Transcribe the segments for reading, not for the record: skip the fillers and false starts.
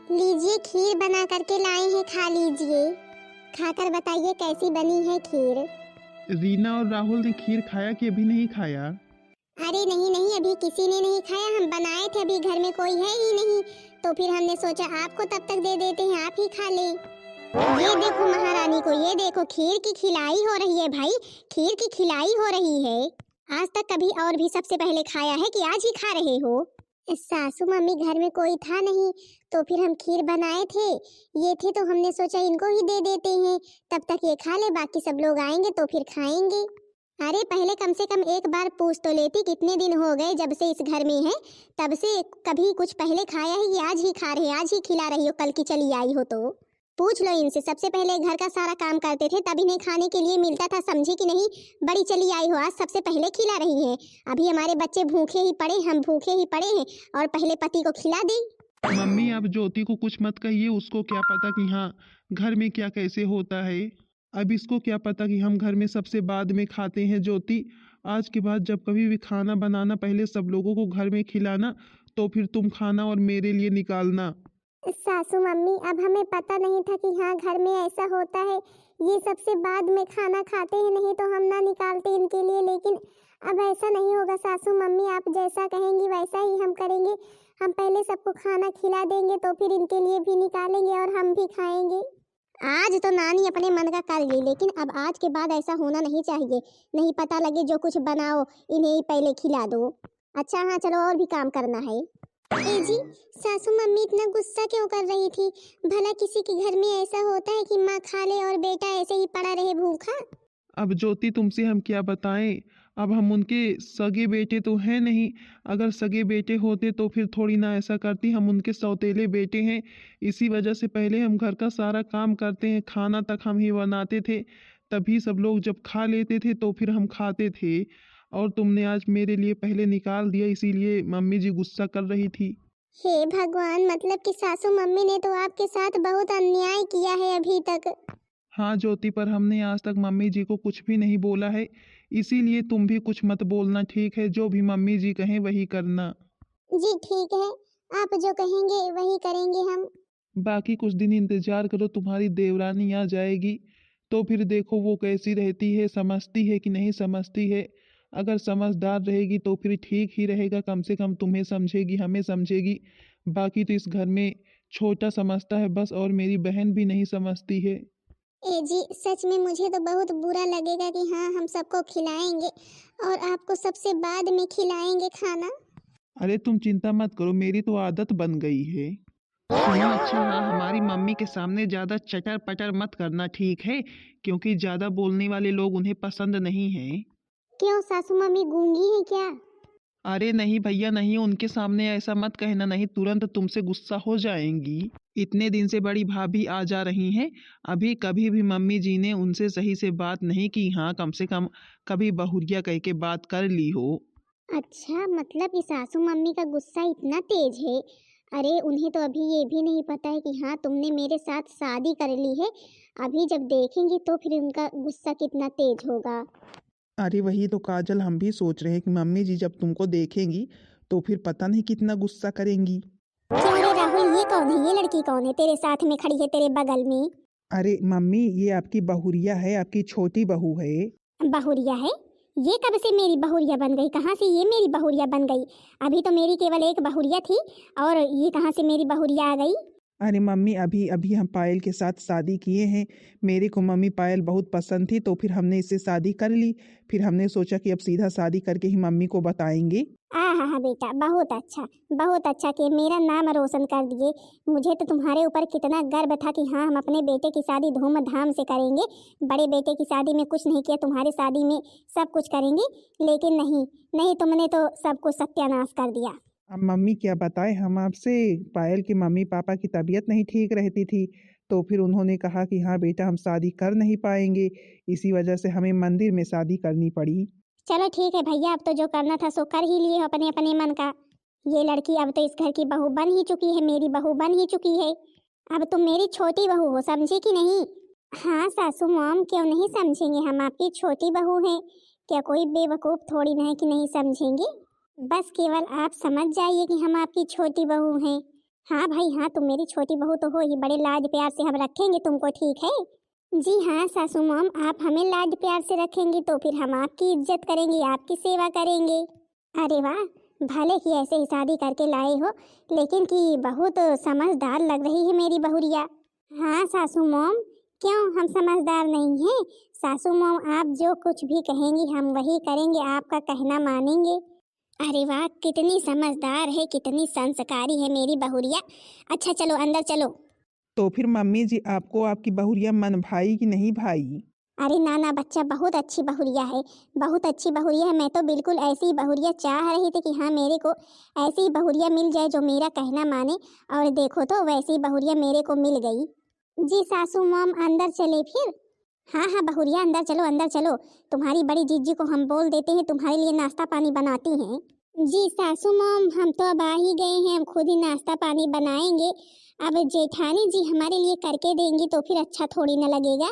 लीजिए, खीर बना करके लाए हैं, खा लीजिए। खाकर बताइए कैसी बनी है खीर। रीना और राहुल ने खीर खाया कि अभी नहीं खाया? अरे नहीं नहीं, अभी किसी ने नहीं खाया। हम बनाए थे, अभी घर में कोई है ही नहीं, तो फिर हमने सोचा आपको तब तक दे देते हैं, आप ही खा लें। ये देखो महारानी को, ये देखो खीर की खिलाई हो रही है भाई, खीर की खिलाई हो रही है। आज तक कभी और भी सबसे पहले खाया है कि आज ही खा रहे हो? सासू मम्मी घर में कोई था नहीं, तो फिर हम खीर बनाए थे। ये थे तो हमने सोचा इनको ही दे देते हैं, तब तक ये खा ले, बाकी सब लोग आएंगे तो फिर खाएंगे। अरे पहले कम से कम एक बार पूछ तो लेती, कितने दिन हो गए जब से इस घर में है, तब से कभी कुछ पहले खाया है कि आज ही खा रहे, आज ही खिला रही हो, कल की चली आई हो तो पूछ लो इनसे। सबसे पहले घर का सारा काम करते थे, तब इन्हें खाने के लिए मिलता था, समझी कि नहीं? बड़ी चली आई हो, आज सबसे पहले खिला रही है। अभी हमारे बच्चे भूखे ही पड़े, हम भूखे ही पड़े हैं, और पहले पति को खिला दी। मम्मी आप ज्योति को कुछ मत कहिए, उसको क्या पता कि हाँ घर में क्या कैसे होता है। अब इसको क्या पता कि हम घर में सबसे बाद में खाते हैं। ज्योति, आज के बाद जब कभी भी खाना बनाना, पहले सब लोगों को घर में खिलाना, तो फिर तुम खाना और मेरे लिए निकालना। सासू मम्मी, अब हमें पता नहीं था कि हाँ घर में ऐसा होता है, ये सबसे बाद में खाना खाते हैं, नहीं तो हम ना निकालते इनके लिए। लेकिन अब ऐसा नहीं होगा सासू मम्मी, आप जैसा कहेंगी वैसा ही हम करेंगे। हम पहले सबको खाना खिला देंगे, तो फिर इनके लिए भी निकालेंगे और हम भी खाएंगे। आज तो नानी अपने मन का कर ली, लेकिन अब आज के बाद ऐसा होना नहीं चाहिए। नहीं पता लगे जो कुछ बनाओ इन्हें ही पहले खिला दो। अच्छा हाँ चलो, और भी काम करना है। ए जी, सासू मम्मी इतना गुस्सा क्यों कर रही थी? भला किसी के घर में ऐसा होता है कि माँ खा ले और बेटा ऐसे ही पड़ा रहे भूखा? अब ज्योति तुमसे हम क्या बताएं, अब हम उनके सगे बेटे तो हैं नहीं। अगर सगे बेटे होते तो फिर थोड़ी ना ऐसा करती, हम उनके सौतेले बेटे हैं। इसी वजह से पहले हम घर का सारा काम करते हैं, खाना तक हम ही बनाते थे, तभी सब लोग जब खा लेते थे तो फिर हम खाते थे। और तुमने आज मेरे लिए पहले निकाल दिया, इसीलिए मम्मी जी गुस्सा कर रही थी। हे भगवान, मतलब कि सासू मम्मी ने तो आपके साथ बहुत अन्याय किया है अभी तक। हाँ ज्योति, पर हमने आज तक मम्मी जी को कुछ भी नहीं बोला है, इसीलिए तुम भी कुछ मत बोलना, ठीक है? जो भी मम्मी जी कहें वही करना। जी ठीक है, आप जो कहेंगे वही करेंगे हम। बाकी कुछ दिन इंतजार करो, तुम्हारी देवरानी आ जाएगी, तो फिर देखो वो कैसी रहती है, समझती है कि नहीं समझती है। अगर समझदार रहेगी तो फिर ठीक ही रहेगा, कम से कम तुम्हें समझेगी, हमें समझेगी। बाकी तो इस घर में छोटा समझता है बस, और मेरी बहन भी नहीं समझती है। ए जी, सच में मुझे तो बहुत बुरा लगेगा कि हाँ हम सबको खिलाएंगे और आपको सबसे बाद में खिलाएंगे खाना। अरे तुम चिंता मत करो, मेरी तो आदत बन गई है। सुनो, अच्छा हाँ, हमारी मम्मी के सामने ज़्यादा चटर पटर मत करना, ठीक है? क्योंकि ज़्यादा बोलने वाले लोग उन्हें पसंद नहीं है। क्यों सासू मम्मी गूंगी हैं क्या? अरे नहीं भैया नहीं, उनके सामने ऐसा मत कहना, नहीं तुरंत तुमसे गुस्सा हो जाएंगी। इतने दिन से बड़ी भाभी आ जा रही हैं, अभी कभी भी मम्मी जी ने उनसे सही से बात नहीं की। हाँ कम से कम कभी बहुरिया कह के बात कर ली हो। अच्छा, मतलब कि सासू मम्मी का गुस्सा इतना तेज है? अरे उन्हें तो अभी ये भी नहीं पता है कि हाँ तुमने मेरे साथ शादी कर ली है। अभी जब देखेंगी तो फिर उनका गुस्सा कितना तेज होगा। अरे वही तो काजल, हम भी सोच रहे हैं कि मम्मी जी जब तुमको देखेंगी तो फिर पता नहीं कितना गुस्सा करेंगी। क्या रे राहुल, ये कौन है? ये लड़की कौन है तेरे साथ में खड़ी है तेरे बगल में? अरे मम्मी, ये आपकी बहुरिया है, आपकी छोटी बहू है। बहुरिया है? ये कब से मेरी बहुरिया बन गई? कहाँ से ये मेरी बहुरिया बन गई? अभी तो मेरी केवल एक बहुरिया थी, और ये कहाँ से मेरी बहुरिया आ गई? अरे मम्मी, अभी अभी हम पायल के साथ शादी किए हैं। मेरे को मम्मी पायल बहुत पसंद थी, तो फिर हमने इससे शादी कर ली। फिर हमने सोचा कि अब सीधा शादी करके ही मम्मी को बताएंगे। हाँ बेटा, बहुत अच्छा कि मेरा नाम रोशन कर दिए। मुझे तो तुम्हारे ऊपर कितना गर्व था कि हाँ हम अपने बेटे की शादी धूमधाम से करेंगे। बड़े बेटे की शादी में कुछ नहीं किया, तुम्हारी शादी में सब कुछ करेंगे। लेकिन नहीं नहीं, तुमने तो सब कुछ सत्यानाश कर दिया। अब मम्मी क्या बताएं हम आपसे, पायल के मम्मी पापा की तबीयत नहीं ठीक रहती थी, तो फिर उन्होंने कहा कि हाँ बेटा हम शादी कर नहीं पाएंगे, इसी वजह से हमें मंदिर में शादी करनी पड़ी। चलो ठीक है भैया, अब तो जो करना था सो कर ही लिए हो अपने अपने मन का। ये लड़की अब तो इस घर की बहू बन ही चुकी है, मेरी बहू बन ही चुकी है। अब तुम मेरी छोटी बहू हो, समझी कि नहीं? हाँ सासू मॉम, क्यों नहीं समझेंगे, हम आपकी छोटी बहू हैं। क्या कोई बेवकूफ़ थोड़ी ना है कि नहीं समझेंगे। बस केवल आप समझ जाइए कि हम आपकी छोटी बहू हैं। हाँ भाई हाँ, तुम मेरी छोटी बहू तो हो ही, बड़े लाड प्यार से हम रखेंगे तुमको, ठीक है। जी हाँ सासू मॉम, आप हमें लाड प्यार से रखेंगी तो फिर हम आपकी इज्जत करेंगे, आपकी सेवा करेंगे। अरे वाह, भले ही ऐसे ही शादी करके लाए हो, लेकिन कि बहुत समझदार लग रही है मेरी बहुरिया। हाँ सासू मॉम, क्यों हम समझदार नहीं हैं? सासू मॉम आप जो कुछ भी कहेंगी हम वही करेंगे, आपका कहना मानेंगे। अरे वाह, कितनी समझदार है, कितनी संस्कारी है मेरी बहुरिया। अच्छा चलो अंदर चलो। तो फिर मम्मी जी आपको आपकी बहुरिया मन भाई कि नहीं भाई? अरे ना ना बच्चा, बहुत अच्छी बहुरिया है, बहुत अच्छी बहुरिया है। मैं तो बिल्कुल ऐसी ही बहुरिया चाह रही थी कि हाँ मेरे को ऐसी ही बहुरिया मिल जाए जो मेरा कहना माने, और देखो तो वैसी बहुरिया मेरे को मिल गई। जी सासू मॉम अंदर चले फिर? हाँ हाँ बहुरिया अंदर चलो, अंदर चलो। तुम्हारी बड़ी जीजी को हम बोल देते हैं तुम्हारे लिए नाश्ता पानी बनाती हैं। जी सासू मॉम, हम तो अब आ ही गए हैं, हम खुद ही नाश्ता पानी बनाएंगे। अब जेठानी जी हमारे लिए करके देंगी तो फिर अच्छा थोड़ी ना लगेगा।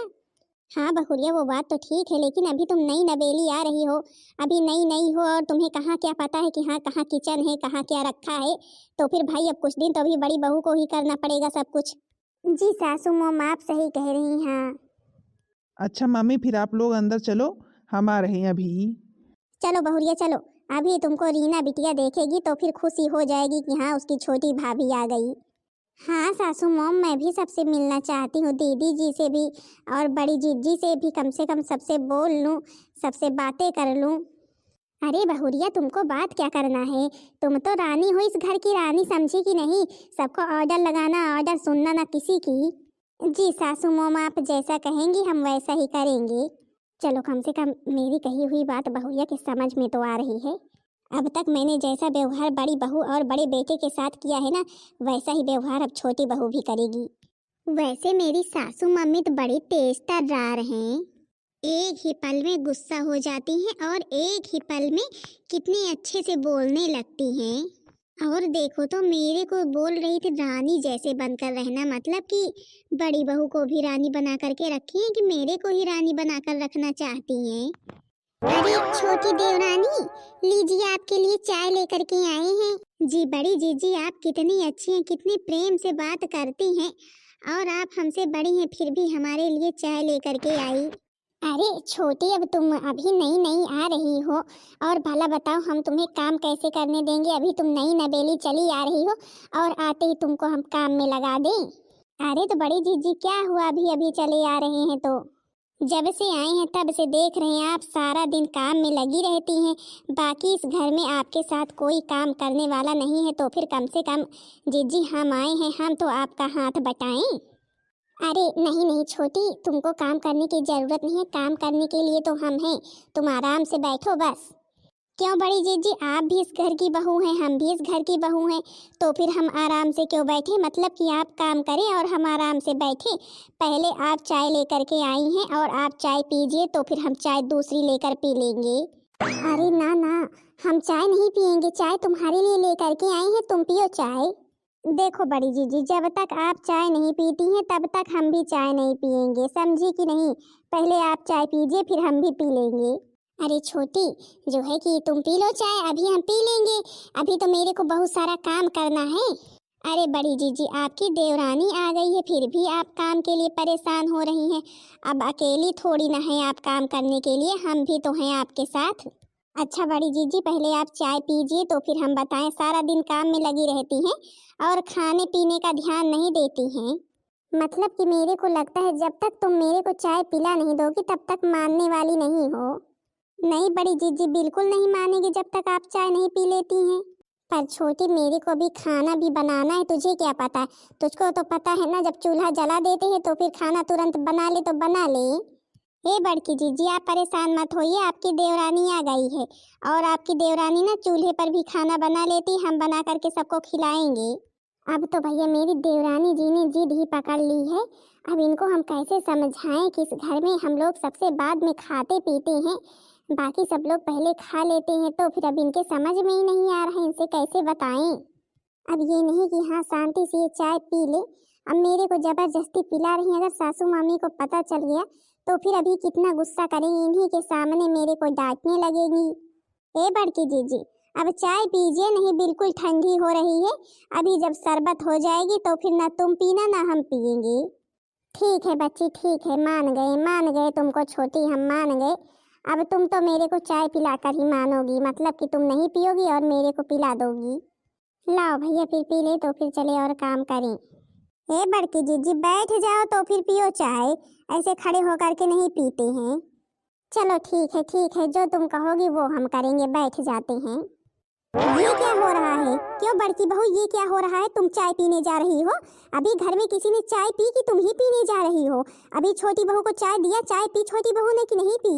हाँ बहुरिया वो बात तो ठीक है, लेकिन अभी तुम नई नवेली आ रही हो, अभी नई नई हो, और तुम्हें कहाँ क्या पता है कि हाँ कहाँ किचन है, कहाँ क्या रखा है। तो फिर भाई अब कुछ दिन तो अभी बड़ी बहू को ही करना पड़ेगा सब कुछ। जी सासू मॉम आप सही कह रही हैं। अच्छा मम्मी फिर आप लोग अंदर चलो, हम आ रहे हैं अभी। चलो बहुरिया चलो, अभी तुमको रीना बिटिया देखेगी तो फिर खुशी हो जाएगी कि हाँ उसकी छोटी भाभी आ गई। हाँ सासू मॉम, मैं भी सबसे मिलना चाहती हूँ, दीदी जी से भी और बड़ी जीजी से कम सबसे बोल लूँ, सबसे बातें कर लूँ। अरे बहुरिया तुमको बात क्या करना है, तुम तो रानी हो, इस घर की रानी समझी कि नहीं? सबको ऑर्डर लगाना, ऑर्डर सुनना ना किसी की। जी सासू मॉम आप जैसा कहेंगी हम वैसा ही करेंगे। चलो कम से कम मेरी कही हुई बात बहुरिया की समझ में तो आ रही है। अब तक मैंने जैसा व्यवहार बड़ी बहू और बड़े बेटे के साथ किया है ना, वैसा ही व्यवहार अब छोटी बहू भी करेगी। वैसे मेरी सासू मम्मी तो बड़ी तेज तर्रार हैं, एक ही पल में गुस्सा हो जाती हैं और एक ही पल में कितनी अच्छे से बोलने लगती हैं। और देखो तो मेरे को बोल रही थी रानी जैसे बनकर रहना, मतलब कि बड़ी बहू को भी रानी बना करके रखी है कि मेरे को ही रानी बनाकर रखना चाहती हैं। अरे छोटी देवरानी, लीजिए आपके लिए चाय लेकर के आए हैं। जी बड़ी जीजी आप कितनी अच्छी हैं, कितनी प्रेम से बात करती हैं, और आप हमसे बड़ी हैं फिर भी हमारे लिए चाय लेकर के आई। अरे छोटी, अब तुम अभी नई नई आ रही हो, और भला बताओ हम तुम्हें काम कैसे करने देंगे? अभी तुम नई नवेली चली आ रही हो और आते ही तुमको हम काम में लगा दें? अरे तो बड़ी जीजी क्या हुआ, अभी अभी चले आ रहे हैं? तो जब से आए हैं तब से देख रहे हैं आप सारा दिन काम में लगी रहती हैं, बाकी इस घर में आपके साथ कोई काम करने वाला नहीं है, तो फिर कम से कम जीजी हम आए हैं, हम तो आपका हाथ बटाएं। अरे नहीं नहीं छोटी, तुमको काम करने की जरूरत नहीं है, काम करने के लिए तो हम हैं, तुम आराम से बैठो बस। क्यों बड़ी जीजी, आप भी इस घर की बहू हैं, हम भी इस घर की बहू हैं, तो फिर हम आराम से क्यों बैठे? मतलब कि आप काम करें और हम आराम से बैठे। पहले आप चाय लेकर के आई हैं और आप चाय पीजिए, तो फिर हम चाय दूसरी लेकर पी लेंगे। अरे ना ना, हम चाय नहीं पियेंगे, चाय तुम्हारे लिए लेकर के आई हैं, तुम पियो चाय। देखो बड़ी जीजी, जब तक आप चाय नहीं पीती हैं तब तक हम भी चाय नहीं पियेंगे, समझी कि नहीं? पहले आप चाय पीजिए फिर हम भी पी लेंगे। अरे छोटी, जो है कि तुम पी लो चाय, अभी हम पी लेंगे, अभी तो मेरे को बहुत सारा काम करना है। अरे बड़ी जीजी, आपकी देवरानी आ गई है फिर भी आप काम के लिए परेशान हो रही हैं। अब अकेली थोड़ी ना है आप काम करने के लिए, हम भी तो हैं आपके साथ। अच्छा बड़ी जीजी, पहले आप चाय पीजिए तो फिर हम बताएं। सारा दिन काम में लगी रहती हैं और खाने पीने का ध्यान नहीं देती हैं। मतलब कि मेरे को लगता है जब तक तुम मेरे को चाय पिला नहीं दोगी तब तक मानने वाली नहीं हो। नहीं बड़ी जीजी, बिल्कुल नहीं मानेगी जब तक आप चाय नहीं पी लेती हैं। पर छोटी, मेरे को भी खाना भी बनाना है, तुझे क्या पता है? तुझको तो पता है ना, जब चूल्हा जला देते हैं तो फिर खाना तुरंत बना ले तो बना ले। हे बड़की जीजी, आप परेशान मत होइए, आपकी देवरानी आ गई है, और आपकी देवरानी ना चूल्हे पर भी खाना बना लेती, हम बना करके सबको खिलाएंगे। अब तो भैया मेरी देवरानी जी ने जिद ही पकड़ ली है, अब इनको हम कैसे समझाएं कि इस घर में हम लोग सबसे बाद में खाते पीते हैं, बाकी सब लोग पहले खा लेते हैं, तो फिर अब इनके समझ में ही नहीं आ रहा है, इनसे कैसे बताएं? अब ये नहीं कि हाँ शांति से ये चाय पी ले, अब मेरे को जबरदस्ती पिला रही हैं। अगर सासू मामी को पता चल गया तो फिर अभी कितना गुस्सा करेंगी, इन्हीं के सामने मेरे को डांटने लगेगी। ए बड़की जीजी, अब चाय पीजिए, नहीं बिल्कुल ठंडी हो रही है। अभी जब शरबत हो जाएगी तो फिर ना तुम पीना ना हम पियेंगे। ठीक है बच्ची, ठीक है, मान गए तुमको छोटी, हम मान गए। अब तुम तो मेरे को चाय पिलाकर ही मानोगी, मतलब कि तुम नहीं पियोगी और मेरे को पिला दोगी। लाओ भैया फिर पी ले तो फिर चले और काम करें। ए बड़की जीजी बैठ जाओ तो फिर पियो चाय, ऐसे खड़े होकर के नहीं पीते हैं। चलो ठीक है, जो तुम कहोगी वो हम करेंगे, बैठ जाते हैं। ये क्या हो रहा है? क्यों बड़की बहू, ये क्या हो रहा है? तुम चाय पीने जा रही हो? अभी घर में किसी ने चाय पी कि तुम ही पीने जा रही हो? अभी छोटी बहू को चाय दिया, चाय पी छोटी बहू ने कि नहीं पी?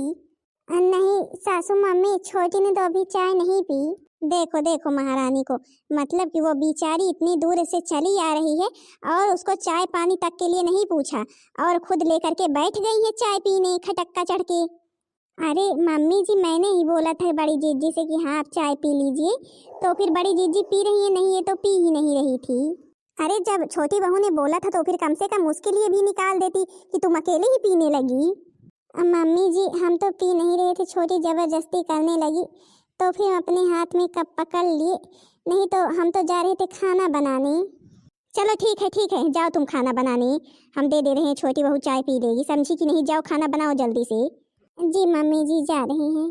नहीं सासू मम्मी, छोटी ने तो अभी चाय नहीं पी। देखो देखो महारानी को, मतलब कि वो बेचारी इतनी दूर से चली आ रही है और उसको चाय पानी तक के लिए नहीं पूछा और खुद लेकर के बैठ गई है चाय पीने खटक्का चढ़ के। अरे मम्मी जी, मैंने ही बोला था बड़ी जीजी से कि हाँ आप चाय पी लीजिए, तो फिर बड़ी जीजी पी रही है, नहीं ये तो पी ही नहीं रही थी। अरे जब छोटी बहू ने बोला था तो फिर कम से कम उसके लिए भी निकाल देती कि तुम अकेले ही पीने लगी। मम्मी जी हम तो पी नहीं रहे थे, छोटी जबरदस्ती करने लगी तो फिर अपने हाथ में कप पकड़ लिए, नहीं तो हम तो जा रहे थे खाना बनाने। चलो ठीक है, जाओ तुम खाना बनाने, हम दे रहे हैं, छोटी बहू चाय पी लेगी, समझी कि नहीं? जाओ खाना बनाओ जल्दी से। जी मम्मी जी जा रहे हैं।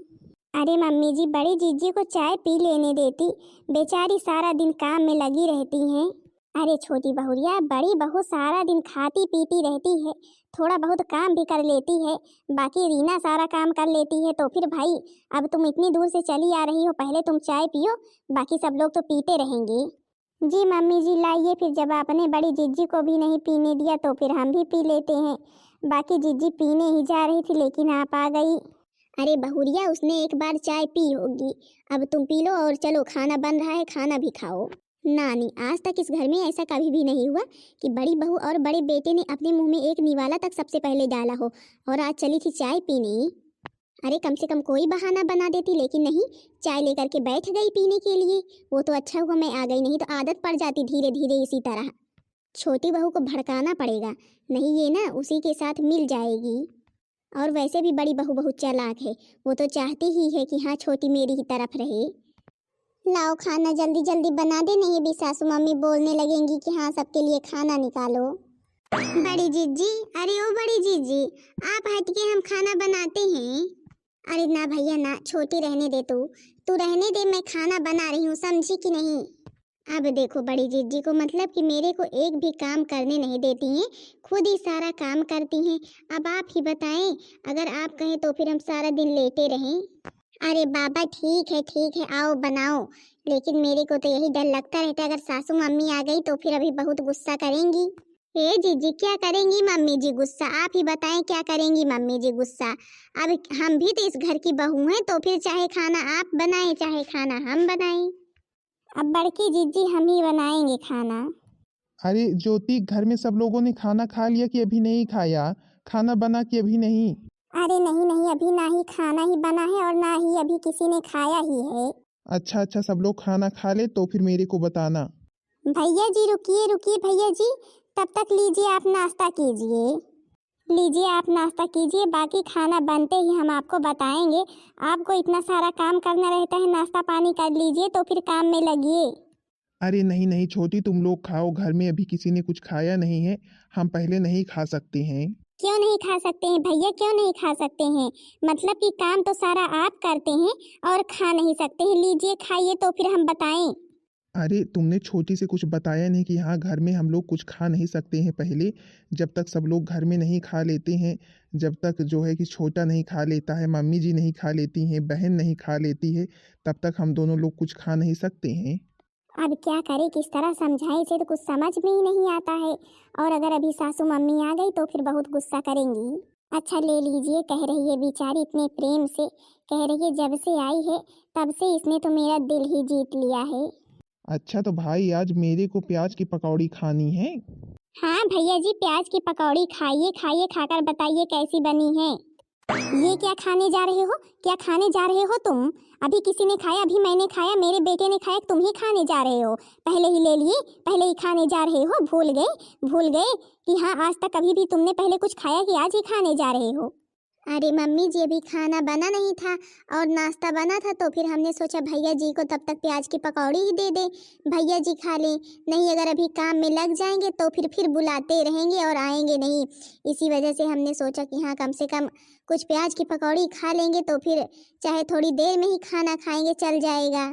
अरे मम्मी जी बड़ी जीजी को चाय पी लेने देती, बेचारी सारा दिन काम में लगी रहती हैं। अरे छोटी बहुरिया, बड़ी बहू सारा दिन खाती पीती रहती है, थोड़ा बहुत काम भी कर लेती है, बाकी रीना सारा काम कर लेती है। तो फिर भाई अब तुम इतनी दूर से चली आ रही हो, पहले तुम चाय पियो, बाकी सब लोग तो पीते रहेंगे। जी मम्मी जी लाइए, फिर जब आपने बड़ी जीजी को भी नहीं पीने दिया तो फिर हम भी पी लेते हैं। बाकी जीजी पीने ही जा रही थी लेकिन आप आ गई। अरे बहुरिया, उसने एक बार चाय पी होगी, अब तुम पी लो और चलो खाना बन रहा है, खाना भी खाओ। नानी, आज तक इस घर में ऐसा कभी भी नहीं हुआ कि बड़ी बहू और बड़े बेटे ने अपने मुंह में एक निवाला तक सबसे पहले डाला हो, और आज चली थी चाय पीने। अरे कम से कम कोई बहाना बना देती, लेकिन नहीं, चाय लेकर के बैठ गई पीने के लिए। वो तो अच्छा हुआ मैं आ गई, नहीं तो आदत पड़ जाती धीरे धीरे इसी तरह। छोटी बहू को भड़काना पड़ेगा, नहीं ये ना उसी के साथ मिल जाएगी। और वैसे भी बड़ी बहू बहुत चालाक है, वो तो चाहती ही है कि हाँ छोटी मेरी ही तरफ रहे। लाओ खाना जल्दी जल्दी बना दे, नहीं भी सासू मम्मी बोलने लगेंगी कि हाँ सबके लिए खाना निकालो। बड़ी जीजी, अरे ओ बड़ी जीजी, आप हटके, हम खाना बनाते हैं। अरे ना भैया ना, छोटी रहने दे, तू रहने दे, मैं खाना बना रही हूँ, समझी कि नहीं? अब देखो बड़ी जीजी को, मतलब कि मेरे को एक भी काम करने नहीं देती हैं, खुद ही सारा काम करती हैं। अब आप ही बताएं, अगर आप कहें तो फिर हम सारा दिन लेटे रहें। अरे बाबा ठीक है, आओ बनाओ, लेकिन मेरे को तो यही डर लगता रहता है, अगर सासू मम्मी आ गई तो फिर अभी बहुत गुस्सा करेंगी। ए जीजी क्या करेंगी मम्मी जी गुस्सा? आप ही बताएं क्या करेंगी मम्मी जी गुस्सा? अब हम भी तो इस घर की बहू हैं, तो फिर चाहे खाना आप बनाएं चाहे खाना हम बनाएं। अब बड़की जीजी हम ही बनाएंगे खाना। अरे ज्योति, घर में सब लोगों ने खाना खा लिया कि अभी नहीं खाया? खाना बना कि अभी नहीं? अरे नहीं, अभी ना ही खाना ही बना है और ना ही अभी किसी ने खाया ही है। अच्छा, सब लोग खाना खा ले तो फिर मेरे को बताना। भैया जी रुकिए भैया जी, तब तक लीजिए आप नाश्ता कीजिए। लीजिए आप नाश्ता कीजिए, बाकी खाना बनते ही हम आपको बताएंगे। आपको इतना सारा काम करना रहता है, नाश्ता पानी कर लीजिए तो फिर काम में लगिए। अरे नहीं छोटी, तुम लोग खाओ, घर में अभी किसी ने कुछ खाया नहीं है, हम पहले नहीं खा सकते हैं। क्यों नहीं खा सकते हैं भैया, क्यों नहीं खा सकते हैं? मतलब कि काम तो सारा आप करते हैं और खा नहीं सकते हैं। लीजिए खाइए तो फिर हम बताएं। अरे तुमने छोटी से कुछ बताया नहीं कि हाँ घर में हम लोग कुछ खा नहीं सकते हैं पहले? जब तक सब लोग घर में नहीं खा लेते हैं, जब तक जो है कि छोटा नहीं खा लेता है, मम्मी जी नहीं खा लेती हैं, बहन नहीं खा लेती है, तब तक हम दोनों लोग कुछ खा नहीं सकते हैं। अब क्या करें, किस तरह समझाएं, इसे तो कुछ समझ में ही नहीं आता है। और अगर अभी सासू मम्मी आ गई तो फिर बहुत गुस्सा करेंगी। अच्छा ले लीजिए, कह रही है बेचारी इतने प्रेम से, कह रही है जब से आई है तब से इसने तो मेरा दिल ही जीत लिया है। अच्छा तो भाई आज मेरे को प्याज की पकौड़ी खानी है। हाँ भैया जी, प्याज की पकौड़ी खाइए, खाकर बताइए कैसी बनी है। ये क्या खाने जा रहे हो, क्या खाने जा रहे हो तुम? अभी किसी ने खाया, अभी मैंने खाया, मेरे बेटे ने खाया, तुम ही खाने जा रहे हो? पहले ही ले लिए, पहले ही खाने जा रहे हो? भूल गए कि हाँ आज तक कभी भी तुमने पहले कुछ खाया कि आज ही खाने जा रहे हो? अरे मम्मी जी, अभी खाना बना नहीं था और नाश्ता बना था, तो फिर हमने सोचा भैया जी को तब तक प्याज की पकौड़ी ही दे दे, भैया जी खा लें। नहीं, अगर अभी काम में लग जाएंगे तो फिर बुलाते रहेंगे और आएंगे नहीं। इसी वजह से हमने सोचा कि हाँ, कम से कम कुछ प्याज की पकौड़ी खा लेंगे तो फिर चाहे थोड़ी देर में ही खाना खाएंगे, चल जाएगा।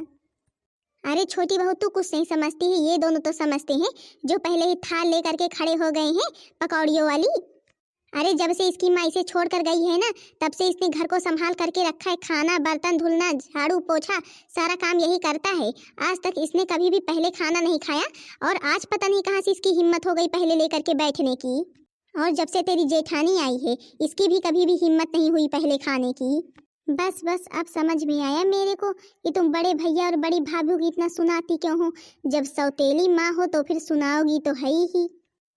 अरे छोटी बहू, तू कुछ नहीं समझती है, ये दोनों तो समझते हैं, जो पहले ही थाल लेकर के खड़े हो गए हैं पकौड़ियों वाली। अरे जब से इसकी माँ इसे छोड़ कर गई है ना, तब से इसने घर को संभाल करके रखा है। खाना, बर्तन धुलना, झाड़ू पोछा, सारा काम यही करता है। आज तक इसने कभी भी पहले खाना नहीं खाया, और आज पता नहीं कहाँ से इसकी हिम्मत हो गई पहले लेकर के बैठने की। और जब से तेरी जेठानी आई है, इसकी भी कभी भी हिम्मत नहीं हुई पहले खाने की। बस बस, अब समझ में आया मेरे को कि तुम बड़े भैया और बड़ी भाभी को इतना सुनाती क्यों हो। जब सौतेली माँ हो तो फिर सुनाओगी तो है ही।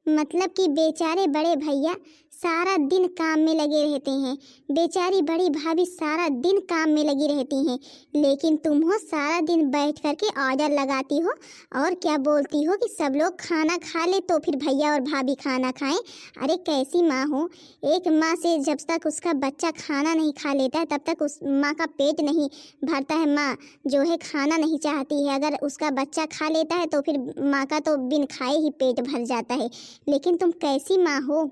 मतलब कि बेचारे बड़े भैया सारा दिन काम में लगे रहते हैं, बेचारी बड़ी भाभी सारा दिन काम में लगी रहती हैं, लेकिन तुम हो सारा दिन बैठ करके ऑर्डर लगाती हो और क्या बोलती हो कि सब लोग खाना खा ले तो फिर भैया और भाभी खाना खाएं। अरे कैसी माँ हो। एक माँ से जब तक उसका बच्चा खाना नहीं खा लेता है तब तक उस माँ का पेट नहीं भरता है। माँ जो है खाना नहीं चाहती है, अगर उसका बच्चा खा लेता है तो फिर माँ का तो बिन खाए ही पेट भर जाता है। लेकिन तुम कैसी माँ हो।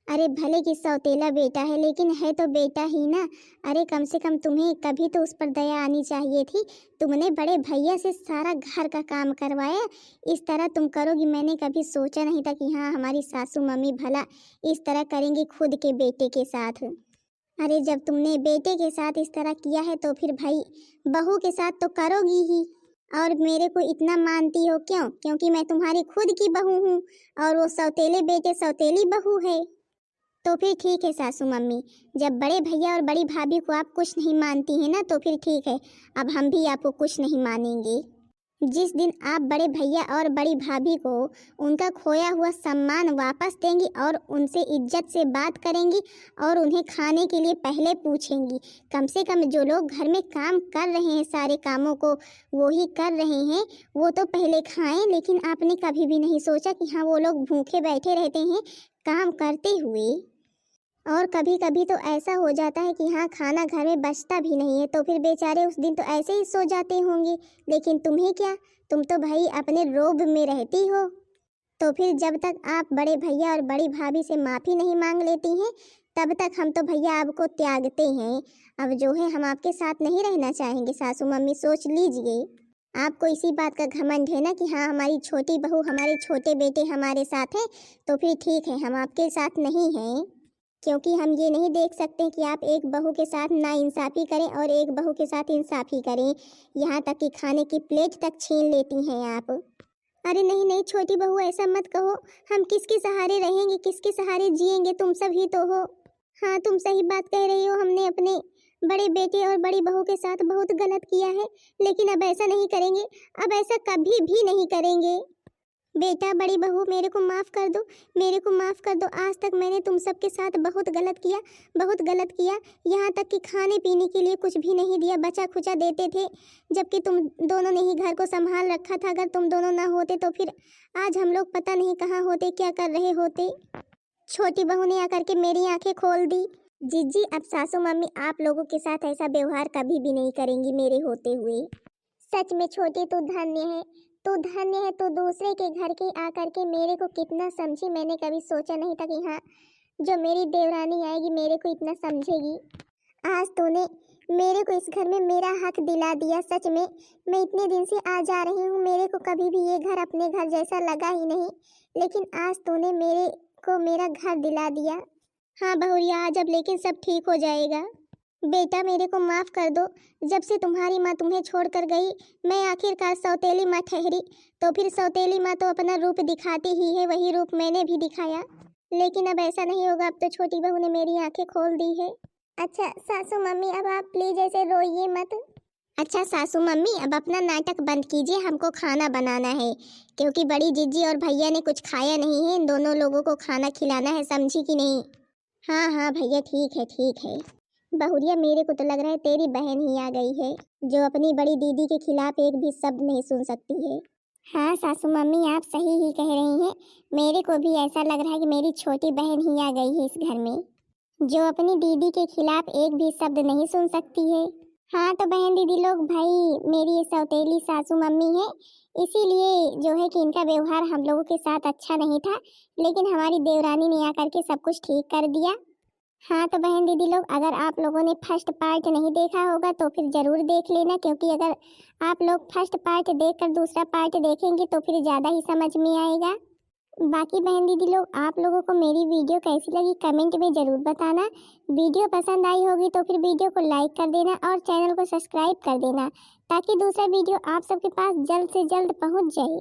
अरे भले कि सौतेला बेटा है, लेकिन है तो बेटा ही ना। अरे कम से कम तुम्हें कभी तो उस पर दया आनी चाहिए थी। तुमने बड़े भैया से सारा घर का काम करवाया, इस तरह तुम करोगी मैंने कभी सोचा नहीं था कि हाँ, हमारी सासू मम्मी भला इस तरह करेंगी खुद के बेटे के साथ। अरे जब तुमने बेटे के साथ इस तरह किया है तो फिर भाई बहू के साथ तो करोगी ही। और मेरे को इतना मानती हो क्यों? क्योंकि मैं तुम्हारी खुद की बहू हूँ और वो सौतेले बेटे सौतेली बहू है। तो फिर ठीक है सासू मम्मी, जब बड़े भैया और बड़ी भाभी को आप कुछ नहीं मानती हैं ना तो फिर ठीक है, अब हम भी आपको कुछ नहीं मानेंगे। जिस दिन आप बड़े भैया और बड़ी भाभी को उनका खोया हुआ सम्मान वापस देंगी और उनसे इज्जत से बात करेंगी और उन्हें खाने के लिए पहले पूछेंगी। कम से कम जो लोग घर में काम कर रहे हैं, सारे कामों को वो ही कर रहे हैं, वो तो पहले खाएं। लेकिन आपने कभी भी नहीं सोचा कि हाँ, वो लोग भूखे बैठे रहते हैं काम करते हुए। और कभी कभी तो ऐसा हो जाता है कि हाँ, खाना घर में बचता भी नहीं है तो फिर बेचारे उस दिन तो ऐसे ही सो जाते होंगे। लेकिन तुम्हें क्या, तुम तो भाई अपने रोब में रहती हो। तो फिर जब तक आप बड़े भैया और बड़ी भाभी से माफ़ी नहीं मांग लेती हैं तब तक हम तो भैया आपको त्यागते हैं। अब जो है, हम आपके साथ नहीं रहना चाहेंगे सासू मम्मी, सोच लीजिए। आपको इसी बात का घमंड है ना कि हाँ, हमारी छोटी बहू, हमारे छोटे बेटे हमारे साथ हैं, तो फिर ठीक है, हम आपके साथ नहीं हैं। क्योंकि हम ये नहीं देख सकते कि आप एक बहू के साथ नाइंसाफ़ी करें और एक बहू के साथ इंसाफ़ी करें। यहाँ तक कि खाने की प्लेट तक छीन लेती हैं आप। अरे नहीं नहीं छोटी बहू, ऐसा मत कहो। हम किसके सहारे रहेंगे, किसके सहारे जिएंगे? तुम सब ही तो हो। हाँ, तुम सही बात कह रही हो। हमने अपने बड़े बेटे और बड़ी बहू के साथ बहुत गलत किया है, लेकिन अब ऐसा नहीं करेंगे, अब ऐसा कभी भी नहीं करेंगे। बेटा, बड़ी बहू, मेरे को माफ़ कर दो, मेरे को माफ़ कर दो। आज तक मैंने तुम सबके साथ बहुत गलत किया, बहुत गलत किया। यहाँ तक कि खाने पीने के लिए कुछ भी नहीं दिया, बचा खुचा देते थे, जबकि तुम दोनों ने ही घर को संभाल रखा था। अगर तुम दोनों ना होते तो फिर आज हम लोग पता नहीं कहाँ होते, क्या कर रहे होते। छोटी बहू ने आकर के मेरी आंखें खोल दी। जीजी, अब सासू मम्मी आप लोगों के साथ ऐसा व्यवहार कभी भी नहीं करेंगी मेरे होते हुए। सच में छोटी, तू धन्य है, तू धन्य है। तो दूसरे के घर के आकर के मेरे को कितना समझी। मैंने कभी सोचा नहीं था कि हाँ, जो मेरी देवरानी आएगी मेरे को इतना समझेगी। आज तूने मेरे को इस घर में मेरा हक दिला दिया। सच में मैं इतने दिन से आ जा रही हूँ, मेरे को कभी भी ये घर अपने घर जैसा लगा ही नहीं, लेकिन आज तूने मेरे को मेरा घर दिला दिया। हाँ बहुरिया, आज अब लेकिन सब ठीक हो जाएगा। बेटा, मेरे को माफ़ कर दो। जब से तुम्हारी माँ तुम्हें छोड़कर गई, मैं आखिरकार सौतेली माँ ठहरी। तो फिर सौतेली माँ तो अपना रूप दिखाती ही है, वही रूप मैंने भी दिखाया। लेकिन अब ऐसा नहीं होगा, अब तो छोटी बहू ने मेरी आंखें खोल दी है। अच्छा सासू मम्मी, अब आप प्लीज ऐसे रोइए मत। अच्छा सासू मम्मी, अब अपना नाटक बंद कीजिए, हमको खाना बनाना है, क्योंकि बड़ी जीजी और भैया ने कुछ खाया नहीं है। इन दोनों लोगों को खाना खिलाना है, समझी कि नहीं? हाँ हाँ भैया, ठीक है ठीक है। बहुरिया, मेरे को तो लग रहा है तेरी बहन ही आ गई है, जो अपनी बड़ी दीदी के खिलाफ एक भी शब्द नहीं सुन सकती है। हाँ सासू मम्मी, आप सही ही कह रही हैं। मेरे को भी ऐसा लग रहा है कि मेरी छोटी बहन ही आ गई है इस घर में। जो अपनी दीदी के खिलाफ एक भी शब्द नहीं सुन सकती है। हाँ तो बहन दीदी लोग, भाई मेरी ये सौतेली सासू मम्मी है, इसीलिए जो है कि इनका व्यवहार हम लोगों के साथ अच्छा नहीं था, लेकिन हमारी देवरानी ने आकर के सब कुछ ठीक कर दिया। हाँ तो बहन दीदी लोग, अगर आप लोगों ने फर्स्ट पार्ट नहीं देखा होगा तो फिर ज़रूर देख लेना, क्योंकि अगर आप लोग फर्स्ट पार्ट देखकर दूसरा पार्ट देखेंगे तो फिर ज़्यादा ही समझ में आएगा। बाकी बहन दीदी लोग, आप लोगों को मेरी वीडियो कैसी लगी कमेंट में ज़रूर बताना। वीडियो पसंद आई होगी तो फिर वीडियो को लाइक कर देना और चैनल को सब्सक्राइब कर देना, ताकि दूसरा वीडियो आप सबके पास जल्द से जल्द पहुंच जाए।